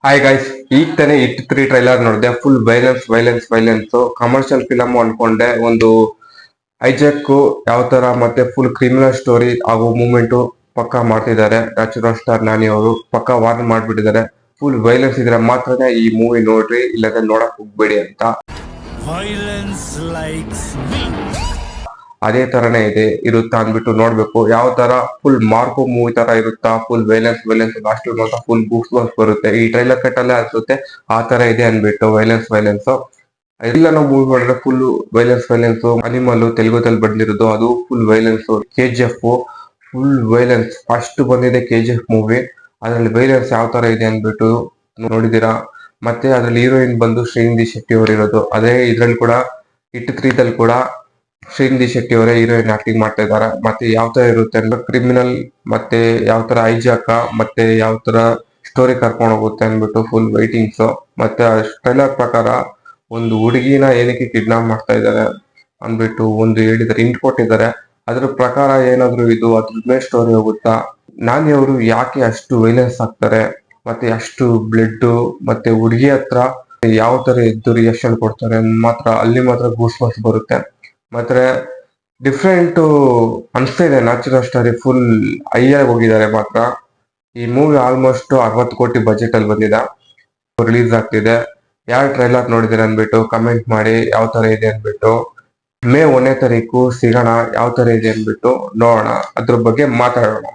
Hi guys, ಈಗ ತಾನೇ it 3 trailer ನೋಡಿದೆ. Full violence violence violence commercial film ಅನ್ಕೊಂಡೆ. ಒಂದು ಐಜಾಕ್ ಯಾವ ತರ ಮತ್ತೆ ಫುಲ್ ಕ್ರಿಮಿನಲ್ ಸ್ಟೋರಿ ಹಾಗೂ ಮೂವ್ಮೆಂಟ್ ಪಕ್ಕ ಮಾಡ್ತಿದ್ದಾರೆ. ನ್ಯಾಚುರಲ್ ಸ್ಟಾರ್ ನಾನಿ ಅವರು ಪಕ್ಕ ವಾರ್ನ್ ಮಾಡ್ಬಿಟ್ಟಿದ್ದಾರೆ. ಫುಲ್ ವೈಲೆನ್ಸ್ ಇದ್ರೆ ಮಾತ್ರನೇ ಈ ಮೂವಿ ನೋಡ್ರಿ, ಇಲ್ಲದ್ರೆ ನೋಡಕ್ ಹೋಗ್ಬೇಡಿ ಅಂತ. Violence likes me. ಅದೇ ತರನೇ ಇರುತ್ತಾ ಅಂದ್ಬಿಟ್ಟು ನೋಡ್ಬೇಕು. ಯಾವ ತರ ಫುಲ್ ಮಾರ್ಕೋ ಮೂವಿ ತರ ಇರುತ್ತಾ, ಫುಲ್ ವೈಲೆನ್ಸ್ ವೈಲೆನ್ಸ್ ಲಾಸ್ಟ್ ಮಾತ್ರ ಫುಲ್ ಗೂಸ್ ಬಂಪ್ಸ್ ಬರುತ್ತೆ. ಈ ಟ್ರೈಲರ್ ಕಟ್ ಅಲ್ಲೇ ಅನ್ಸುತ್ತೆ ಆ ತರ ಇದೆ ಅನ್ಬಿಟ್ಟು ವೈಲೆನ್ಸ್ ವೈಲೆನ್ಸ್. ಎಲ್ಲ ನಾವು ಮೂವಿ ನೋಡಿದ್ರೆ ಫುಲ್ ವೈಲೆನ್ಸ್ ವೈಲೆನ್ಸ್. ಅನಿಮಲ್ ತೆಲುಗುದಲ್ಲಿ ಬಂದಿರೋದು, ಅದು full violence. KGF full violence. First ಬಂದಿದೆ KGF ಮೂವಿ, ಅದ್ರಲ್ಲಿ ವೈಲೆನ್ಸ್ ಯಾವ ತರ ಇದೆ ಅನ್ಬಿಟ್ಟು ನೋಡಿದೀರಾ. ಮತ್ತೆ ಅದ್ರಲ್ಲಿ ಹೀರೋಯಿನ್ ಬಂದು ಶ್ರೀನಿಧಿ ಶೆಟ್ಟಿ ಅವರು ಇರೋದು. ಅದೇ ಇದ್ರಲ್ಲಿ ಕೂಡ ಇಟ್ 3 ಕೂಡ ಶ್ರೀನಿಧಿ ಶೆಟ್ಟಿ ಅವರೇ ಹೀರೋಯಿನ್ ಆಕ್ಟಿಂಗ್ ಮಾಡ್ತಾ ಇದ್ದಾರೆ. ಮತ್ತೆ ಯಾವ ತರ ಇರುತ್ತೆ ಅಂದ್ರೆ ಕ್ರಿಮಿನಲ್, ಮತ್ತೆ ಯಾವ ತರ ಐಜಾಕ, ಮತ್ತೆ ಯಾವ ತರ ಸ್ಟೋರಿ ಕರ್ಕೊಂಡು ಹೋಗುತ್ತೆ ಅನ್ಬಿಟ್ಟು ಫುಲ್ ವೈಟಿಂಗ್ಸ್. ಮತ್ತೆ ಟ್ರೈಲರ್ ಪ್ರಕಾರ ಒಂದು ಹುಡುಗಿನ ಏನಕ್ಕೆ ಕಿಡ್ನಾಪ್ ಮಾಡ್ತಾ ಇದ್ದಾರೆ ಅನ್ಬಿಟ್ಟು ಒಂದು ಹೇಳಿದ್ದಾರೆ, ಹಿಂಟ್ ಕೊಟ್ಟಿದ್ದಾರೆ. ಅದ್ರ ಪ್ರಕಾರ ಏನಾದ್ರು ಇದು ಅದ್ರ ಮೇಲೆ ಸ್ಟೋರಿ ಹೋಗುತ್ತಾ, ನಾನಿ ಅವರು ಯಾಕೆ ಅಷ್ಟು ವೈಲೆನ್ಸ್ ಆಗ್ತಾರೆ, ಮತ್ತೆ ಅಷ್ಟು ಬ್ಲಡ್, ಮತ್ತೆ ಹುಡುಗಿ ಹತ್ರ ಯಾವ ತರ ಎದ್ದು ರಿಯಾಕ್ಷನ್ ಕೊಡ್ತಾರೆ ಮಾತ್ರ ಅಲ್ಲಿ ಮಾತ್ರ ಗೂಸ್ ಬಂಪ್ಸ್ ಬರುತ್ತೆ. ಮತ್ತೆ ಡಿಫ್ರೆಂಟ್ ಅನ್ಸ್ತಾ ಇದೆ. ನ್ಯಾಚುರಲ್ ಸ್ಟೋರಿ ಫುಲ್ ಹೈಯಾಗಿ ಹೋಗಿದ್ದಾರೆ ಮಾತ್ರ. ಈ ಮೂವಿ ಆಲ್ಮೋಸ್ಟ್ 60 ಕೋಟಿ ಬಜೆಟ್ ಅಲ್ಲಿ ಬಂದಿದೆ, ರಿಲೀಸ್ ಆಗ್ತಿದೆ. ಯಾರು ಟ್ರೈಲರ್ ನೋಡಿದ್ರೆ ಅನ್ಬಿಟ್ಟು ಕಮೆಂಟ್ ಮಾಡಿ ಯಾವ ತರ ಇದೆ ಅನ್ಬಿಟ್ಟು. ಮೇ 1ನೇ ತಾರೀಕು ಸಿಗೋಣ, ಯಾವ ತರ ಇದೆ ಅನ್ಬಿಟ್ಟು ನೋಡೋಣ, ಅದ್ರ ಬಗ್ಗೆ ಮಾತಾಡೋಣ.